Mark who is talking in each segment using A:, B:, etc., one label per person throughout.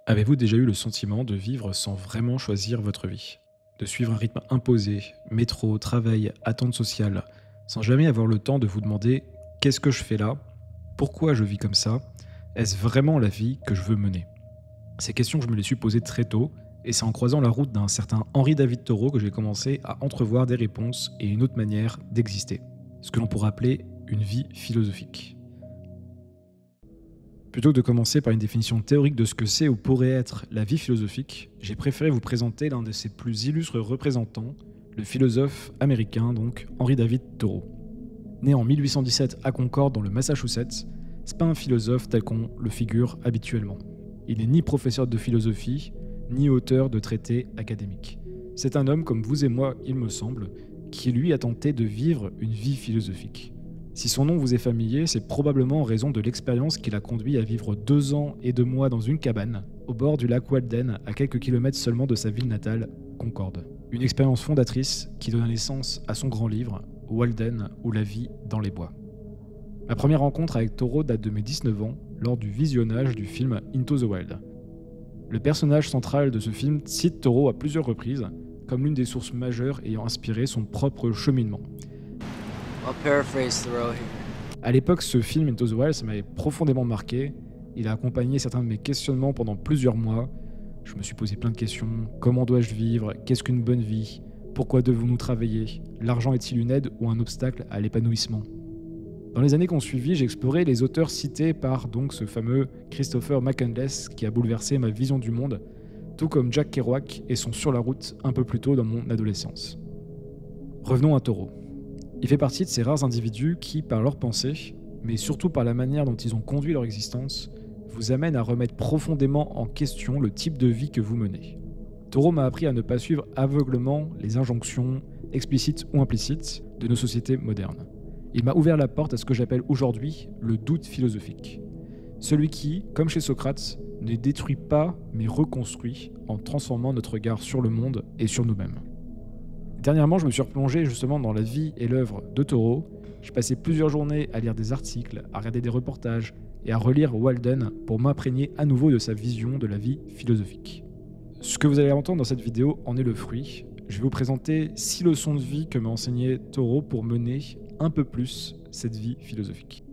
A: Avez-vous déjà eu le sentiment de vivre sans vraiment choisir votre vie? De suivre un rythme imposé, métro, travail, attente sociale, sans jamais avoir le temps de vous demander: «Qu'est-ce que je fais là? Pourquoi je vis comme ça? Est-ce vraiment la vie que je veux mener?» Ces questions, je me les suis posées très tôt, et c'est en croisant la route d'un certain Henri David Thoreau que j'ai commencé à entrevoir des réponses et une autre manière d'exister. Ce que l'on pourrait appeler une vie philosophique. Plutôt que de commencer par une définition théorique de ce que c'est ou pourrait être la vie philosophique, j'ai préféré vous présenter l'un de ses plus illustres représentants, le philosophe américain donc Henri David Thoreau. Né en 1817 à Concord dans le Massachusetts, c'est pas un philosophe tel qu'on le figure habituellement. Il n'est ni professeur de philosophie, ni auteur de traités académiques. C'est un homme comme vous et moi, il me semble, qui lui a tenté de vivre une vie philosophique. Si son nom vous est familier, c'est probablement en raison de l'expérience qui l'a conduit à vivre 2 ans et 2 mois dans une cabane, au bord du lac Walden, à quelques kilomètres seulement de sa ville natale, Concorde. Une expérience fondatrice qui donna naissance à son grand livre, Walden ou la vie dans les bois. Ma première rencontre avec Thoreau date de mes 19 ans, lors du visionnage du film Into the Wild. Le personnage central de ce film cite Thoreau à plusieurs reprises, comme l'une des sources majeures ayant inspiré son propre cheminement.
B: I'll paraphrase Thoreau here.
A: À l'époque, ce film Into the Wild, ça m'avait profondément marqué. Il a accompagné certains de mes questionnements pendant plusieurs mois. Je me suis posé plein de questions. Comment dois-je vivre? Qu'est-ce qu'une bonne vie? Pourquoi devons-nous travailler? L'argent est-il une aide ou un obstacle à l'épanouissement? Dans les années qui ont suivi, j'ai exploré les auteurs cités par donc ce fameux Christopher McCandless qui a bouleversé ma vision du monde, tout comme Jack Kerouac et son Sur la route un peu plus tôt dans mon adolescence. Revenons à Thoreau. Il fait partie de ces rares individus qui, par leurs pensées, mais surtout par la manière dont ils ont conduit leur existence, vous amènent à remettre profondément en question le type de vie que vous menez. Thoreau m'a appris à ne pas suivre aveuglement les injonctions, explicites ou implicites, de nos sociétés modernes. Il m'a ouvert la porte à ce que j'appelle aujourd'hui le doute philosophique. Celui qui, comme chez Socrate, ne détruit pas mais reconstruit en transformant notre regard sur le monde et sur nous-mêmes. Dernièrement, je me suis replongé justement dans la vie et l'œuvre de Thoreau. J'ai passé plusieurs journées à lire des articles, à regarder des reportages et à relire Walden pour m'imprégner à nouveau de sa vision de la vie philosophique. Ce que vous allez entendre dans cette vidéo en est le fruit. Je vais vous présenter 6 leçons de vie que m'a enseigné Thoreau pour mener un peu plus cette vie philosophique.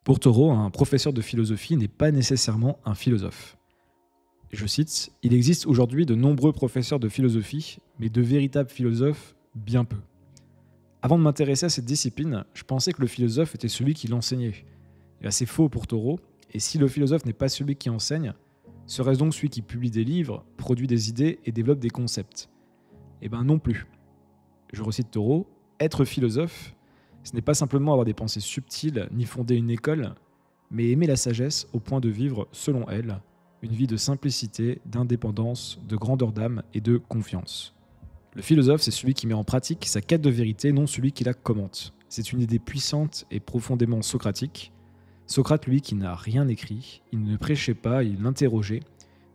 A: Pour Thoreau, un professeur de philosophie n'est pas nécessairement un philosophe. Je cite, « Il existe aujourd'hui de nombreux professeurs de philosophie, mais de véritables philosophes, bien peu. » Avant de m'intéresser à cette discipline, je pensais que le philosophe était celui qui l'enseignait. Et c'est faux pour Thoreau, et si le philosophe n'est pas celui qui enseigne, serait-ce donc celui qui publie des livres, produit des idées et développe des concepts? Eh bien non plus. Je recite Thoreau, « Être philosophe, ce n'est pas simplement avoir des pensées subtiles, ni fonder une école, mais aimer la sagesse au point de vivre, selon elle, une vie de simplicité, d'indépendance, de grandeur d'âme et de confiance. » Le philosophe, c'est celui qui met en pratique sa quête de vérité, non celui qui la commente. C'est une idée puissante et profondément socratique. Socrate, lui, qui n'a rien écrit, il ne prêchait pas, il l'interrogeait,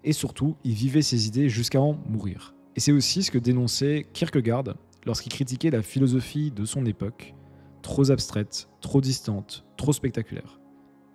A: et surtout, il vivait ses idées jusqu'à en mourir. Et c'est aussi ce que dénonçait Kierkegaard lorsqu'il critiquait la philosophie de son époque, trop abstraite, trop distante, trop spectaculaire.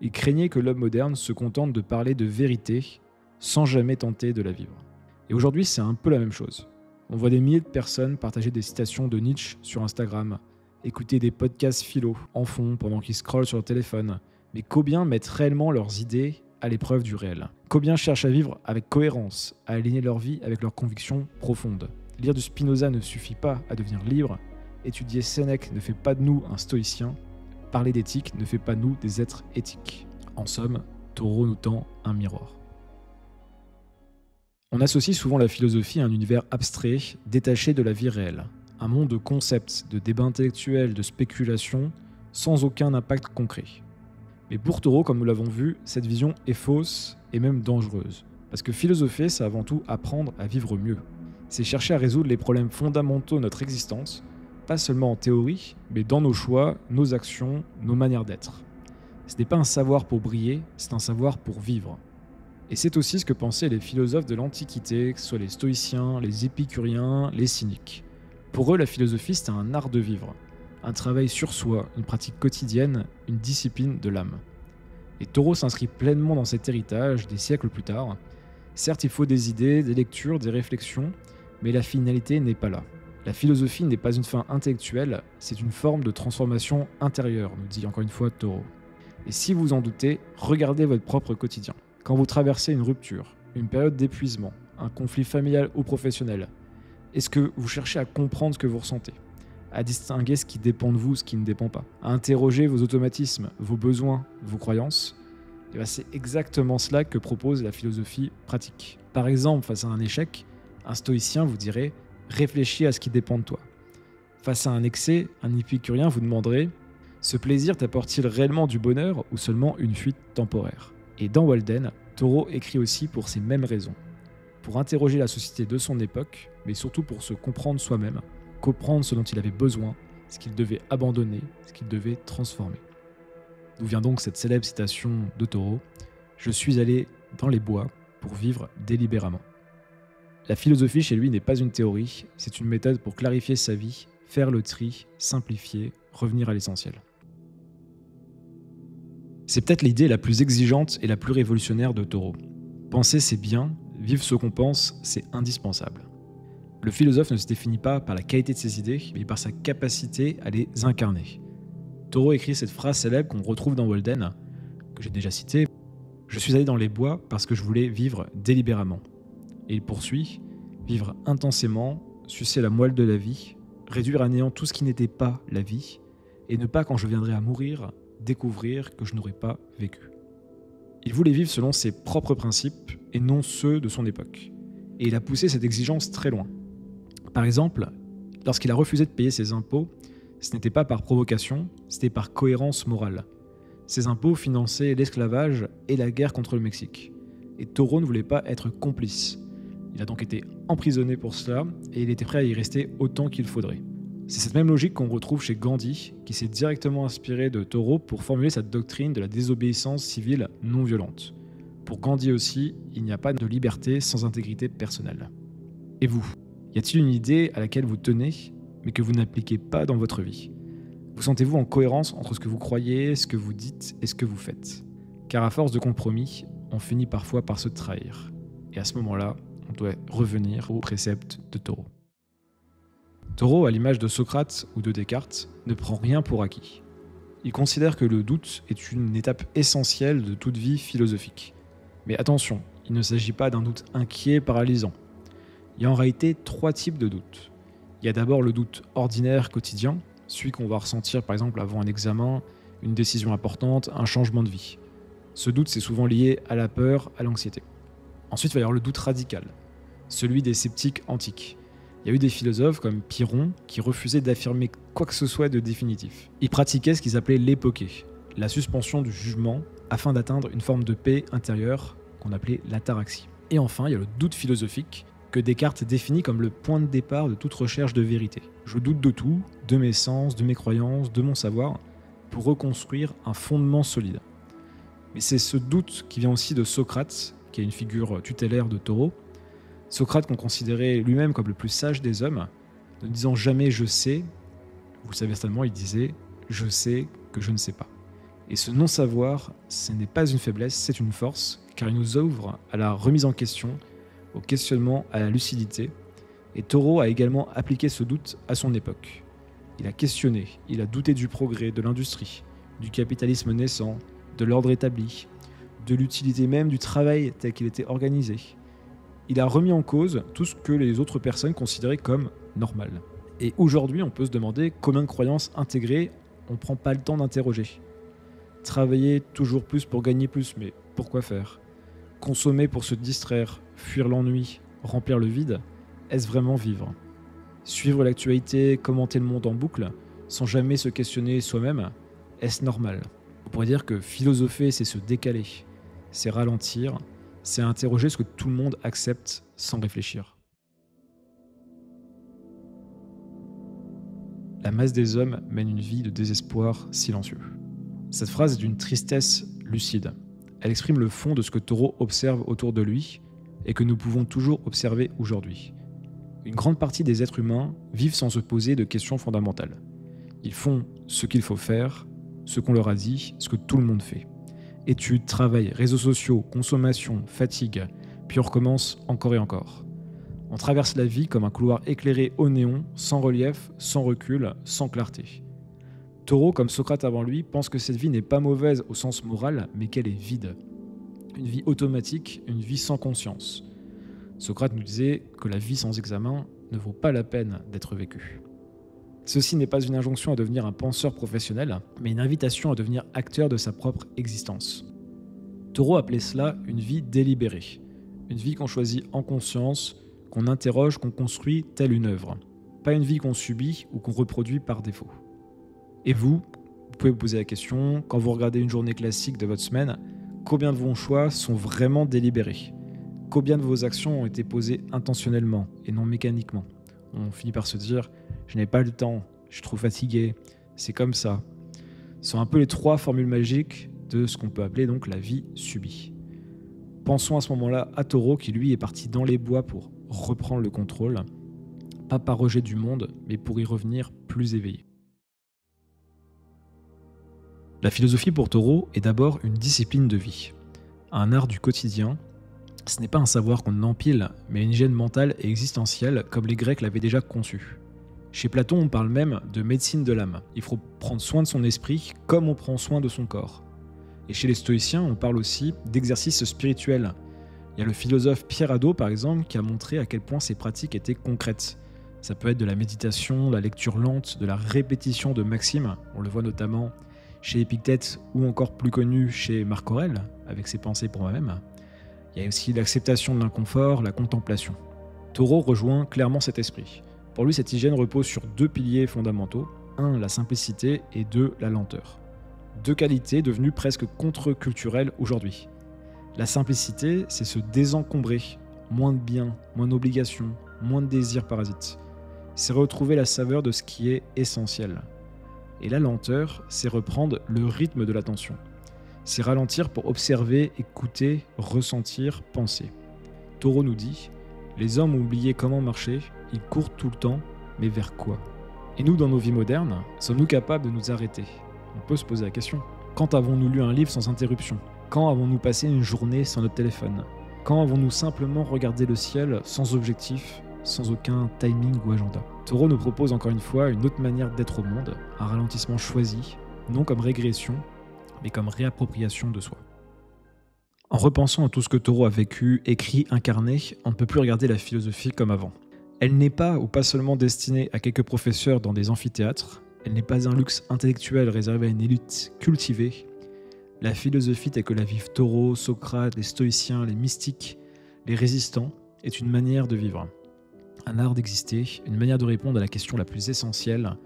A: Il craignait que l'homme moderne se contente de parler de vérité sans jamais tenter de la vivre. Et aujourd'hui, c'est un peu la même chose. On voit des milliers de personnes partager des citations de Nietzsche sur Instagram, écouter des podcasts philo en fond pendant qu'ils scrollent sur leur téléphone, mais combien mettent réellement leurs idées à l'épreuve du réel? Combien cherchent à vivre avec cohérence, à aligner leur vie avec leurs convictions profondes? Lire du Spinoza ne suffit pas à devenir libre, étudier Sénèque ne fait pas de nous un stoïcien, parler d'éthique ne fait pas de nous des êtres éthiques. En somme, Thoreau nous tend un miroir. On associe souvent la philosophie à un univers abstrait, détaché de la vie réelle. Un monde de concepts, de débats intellectuels, de spéculations, sans aucun impact concret. Mais pour Thoreau, comme nous l'avons vu, cette vision est fausse et même dangereuse. Parce que philosopher, c'est avant tout apprendre à vivre mieux. C'est chercher à résoudre les problèmes fondamentaux de notre existence, pas seulement en théorie, mais dans nos choix, nos actions, nos manières d'être. Ce n'est pas un savoir pour briller, c'est un savoir pour vivre. Et c'est aussi ce que pensaient les philosophes de l'Antiquité, que ce soit les stoïciens, les épicuriens, les cyniques. Pour eux, la philosophie, c'était un art de vivre, un travail sur soi, une pratique quotidienne, une discipline de l'âme. Et Taureau s'inscrit pleinement dans cet héritage des siècles plus tard. Certes, il faut des idées, des lectures, des réflexions, mais la finalité n'est pas là. La philosophie n'est pas une fin intellectuelle, c'est une forme de transformation intérieure, nous dit encore une fois Taureau. Et si vous en doutez, regardez votre propre quotidien. Quand vous traversez une rupture, une période d'épuisement, un conflit familial ou professionnel, est-ce que vous cherchez à comprendre ce que vous ressentez, à distinguer ce qui dépend de vous, ce qui ne dépend pas, à interroger vos automatismes, vos besoins, vos croyances? Et bien c'est exactement cela que propose la philosophie pratique. Par exemple, face à un échec, un stoïcien vous dirait « réfléchis à ce qui dépend de toi ». Face à un excès, un épicurien vous demanderait « ce plaisir t'apporte-t-il réellement du bonheur ou seulement une fuite temporaire ?» Et dans Walden, Taureau écrit aussi pour ces mêmes raisons. Pour interroger la société de son époque, mais surtout pour se comprendre soi-même, comprendre ce dont il avait besoin, ce qu'il devait abandonner, ce qu'il devait transformer. D'où vient donc cette célèbre citation de Taureau « Je suis allé dans les bois pour vivre délibérément ». La philosophie chez lui n'est pas une théorie, c'est une méthode pour clarifier sa vie, faire le tri, simplifier, revenir à l'essentiel. C'est peut-être l'idée la plus exigeante et la plus révolutionnaire de Taureau. Penser c'est bien, vivre ce qu'on pense c'est indispensable. Le philosophe ne se définit pas par la qualité de ses idées, mais par sa capacité à les incarner. Taureau écrit cette phrase célèbre qu'on retrouve dans Walden, que j'ai déjà citée. « Je suis allé dans les bois parce que je voulais vivre délibérément. » Et il poursuit « Vivre intensément, sucer la moelle de la vie, réduire à néant tout ce qui n'était pas la vie, et ne pas, quand je viendrai à mourir, découvrir que je n'aurais pas vécu. » Il voulait vivre selon ses propres principes et non ceux de son époque. Et il a poussé cette exigence très loin. Par exemple, lorsqu'il a refusé de payer ses impôts, ce n'était pas par provocation, c'était par cohérence morale. Ces impôts finançaient l'esclavage et la guerre contre le Mexique. Et Taureau ne voulait pas être complice. Il a donc été emprisonné pour cela et il était prêt à y rester autant qu'il faudrait. C'est cette même logique qu'on retrouve chez Gandhi, qui s'est directement inspiré de Taureau pour formuler sa doctrine de la désobéissance civile non violente. Pour Gandhi aussi, il n'y a pas de liberté sans intégrité personnelle. Et vous, y a-t-il une idée à laquelle vous tenez, mais que vous n'appliquez pas dans votre vie? Vous sentez-vous en cohérence entre ce que vous croyez, ce que vous dites et ce que vous faites? Car à force de compromis, on finit parfois par se trahir. Et à ce moment-là, on doit revenir aux préceptes de Taureau. Taureau, à l'image de Socrate ou de Descartes, ne prend rien pour acquis. Il considère que le doute est une étape essentielle de toute vie philosophique. Mais attention, il ne s'agit pas d'un doute inquiet, paralysant. Il y a en réalité 3 types de doutes. Il y a d'abord le doute ordinaire quotidien, celui qu'on va ressentir par exemple avant un examen, une décision importante, un changement de vie. Ce doute, c'est souvent lié à la peur, à l'anxiété. Ensuite, il va y avoir le doute radical, celui des sceptiques antiques. Il y a eu des philosophes comme Pyrrhon qui refusaient d'affirmer quoi que ce soit de définitif. Ils pratiquaient ce qu'ils appelaient l'époquée, la suspension du jugement, afin d'atteindre une forme de paix intérieure qu'on appelait l'ataraxie. Et enfin, il y a le doute philosophique, que Descartes définit comme le point de départ de toute recherche de vérité. Je doute de tout, de mes sens, de mes croyances, de mon savoir, pour reconstruire un fondement solide. Mais c'est ce doute qui vient aussi de Socrate, qui est une figure tutélaire de Taureau. Socrate qu'on considérait lui-même comme le plus sage des hommes, ne disant jamais « je sais », vous le savez certainement, il disait « je sais que je ne sais pas ». Et ce non-savoir, ce n'est pas une faiblesse, c'est une force, car il nous ouvre à la remise en question, au questionnement, à la lucidité. Et Taureau a également appliqué ce doute à son époque. Il a questionné, il a douté du progrès, de l'industrie, du capitalisme naissant, de l'ordre établi, de l'utilité même du travail tel qu'il était organisé. Il a remis en cause tout ce que les autres personnes considéraient comme normal. Et aujourd'hui, on peut se demander combien de croyances intégrées on ne prend pas le temps d'interroger. Travailler toujours plus pour gagner plus, mais pourquoi faire? Consommer pour se distraire, fuir l'ennui, remplir le vide, est-ce vraiment vivre? Suivre l'actualité, commenter le monde en boucle, sans jamais se questionner soi-même, est-ce normal? On pourrait dire que philosopher, c'est se décaler, c'est ralentir, c'est interroger ce que tout le monde accepte sans réfléchir. La masse des hommes mène une vie de désespoir silencieux. Cette phrase est d'une tristesse lucide. Elle exprime le fond de ce que Taureau observe autour de lui et que nous pouvons toujours observer aujourd'hui. Une grande partie des êtres humains vivent sans se poser de questions fondamentales. Ils font ce qu'il faut faire, ce qu'on leur a dit, ce que tout le monde fait. Études, travail, réseaux sociaux, consommation, fatigue, puis on recommence encore et encore. On traverse la vie comme un couloir éclairé au néon, sans relief, sans recul, sans clarté. Taureau, comme Socrate avant lui, pense que cette vie n'est pas mauvaise au sens moral, mais qu'elle est vide. Une vie automatique, une vie sans conscience. Socrate nous disait que la vie sans examen ne vaut pas la peine d'être vécue. Ceci n'est pas une injonction à devenir un penseur professionnel, mais une invitation à devenir acteur de sa propre existence. Taureau appelait cela une vie délibérée, une vie qu'on choisit en conscience, qu'on interroge, qu'on construit telle une œuvre, pas une vie qu'on subit ou qu'on reproduit par défaut. Et vous pouvez vous poser la question, quand vous regardez une journée classique de votre semaine, combien de vos choix sont vraiment délibérés ? Combien de vos actions ont été posées intentionnellement et non mécaniquement ? On finit par se dire « je n'ai pas le temps, je suis trop fatigué, c'est comme ça ». Ce sont un peu les 3 formules magiques de ce qu'on peut appeler donc la vie subie. Pensons à ce moment-là à Taureau qui lui est parti dans les bois pour reprendre le contrôle, pas par rejet du monde, mais pour y revenir plus éveillé. La philosophie pour Taureau est d'abord une discipline de vie, un art du quotidien. Ce n'est pas un savoir qu'on empile, mais une hygiène mentale et existentielle comme les Grecs l'avaient déjà conçu. Chez Platon, on parle même de médecine de l'âme. Il faut prendre soin de son esprit comme on prend soin de son corps. Et chez les stoïciens, on parle aussi d'exercice spirituel. Il y a le philosophe Pierre Hadot, par exemple, qui a montré à quel point ces pratiques étaient concrètes. Ça peut être de la méditation, la lecture lente, de la répétition de maximes. On le voit notamment chez Épictète ou encore plus connu chez Marc Aurèle, avec ses pensées pour moi-même. Il y a aussi l'acceptation de l'inconfort, la contemplation. Taureau rejoint clairement cet esprit. Pour lui, cette hygiène repose sur 2 piliers fondamentaux. 1, la simplicité et 2, la lenteur. 2 qualités devenues presque contre-culturelles aujourd'hui. La simplicité, c'est se désencombrer, moins de biens, moins d'obligations, moins de désirs parasites. C'est retrouver la saveur de ce qui est essentiel. Et la lenteur, c'est reprendre le rythme de l'attention. C'est ralentir pour observer, écouter, ressentir, penser. Taureau nous dit « Les hommes ont oublié comment marcher, ils courent tout le temps, mais vers quoi ?» Et nous, dans nos vies modernes, sommes-nous capables de nous arrêter ? On peut se poser la question. Quand avons-nous lu un livre sans interruption ? Quand avons-nous passé une journée sans notre téléphone ? Quand avons-nous simplement regardé le ciel sans objectif, sans aucun timing ou agenda ? Taureau nous propose encore une fois une autre manière d'être au monde, un ralentissement choisi, non comme régression, mais comme réappropriation de soi. En repensant à tout ce que Taureau a vécu, écrit, incarné, on ne peut plus regarder la philosophie comme avant. Elle n'est pas ou pas seulement destinée à quelques professeurs dans des amphithéâtres, elle n'est pas un luxe intellectuel réservé à une élite cultivée. La philosophie telle que la vivent Taureau, Socrate, les stoïciens, les mystiques, les résistants, est une manière de vivre. Un art d'exister, une manière de répondre à la question la plus essentielle,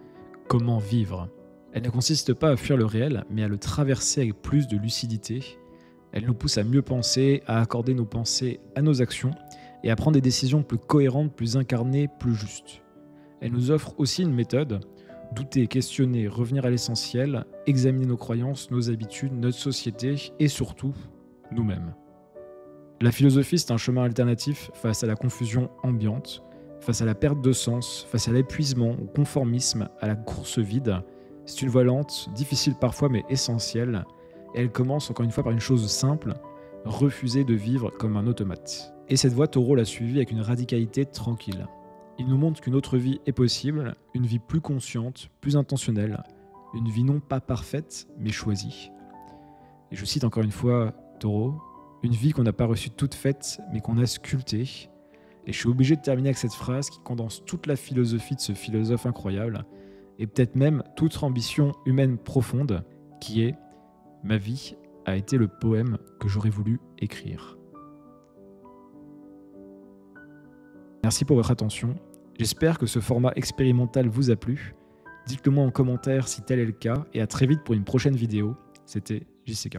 A: comment vivre ? Elle ne consiste pas à fuir le réel, mais à le traverser avec plus de lucidité. Elle nous pousse à mieux penser, à accorder nos pensées à nos actions et à prendre des décisions plus cohérentes, plus incarnées, plus justes. Elle nous offre aussi une méthode, douter, questionner, revenir à l'essentiel, examiner nos croyances, nos habitudes, notre société et surtout, nous-mêmes. La philosophie, c'est un chemin alternatif face à la confusion ambiante, face à la perte de sens, face à l'épuisement, au conformisme, à la course vide. C'est une voie lente, difficile parfois mais essentielle, et elle commence encore une fois par une chose simple, refuser de vivre comme un automate. Et cette voie, Taureau l'a suivie avec une radicalité tranquille. Il nous montre qu'une autre vie est possible, une vie plus consciente, plus intentionnelle, une vie non pas parfaite, mais choisie. Et je cite encore une fois Taureau, une vie qu'on n'a pas reçue toute faite, mais qu'on a sculptée. Et je suis obligé de terminer avec cette phrase qui condense toute la philosophie de ce philosophe incroyable, et peut-être même toute ambition humaine profonde, qui est « Ma vie a été le poème que j'aurais voulu écrire ». Merci pour votre attention. J'espère que ce format expérimental vous a plu. Dites-le moi en commentaire si tel est le cas, et à très vite pour une prochaine vidéo. C'était JCK.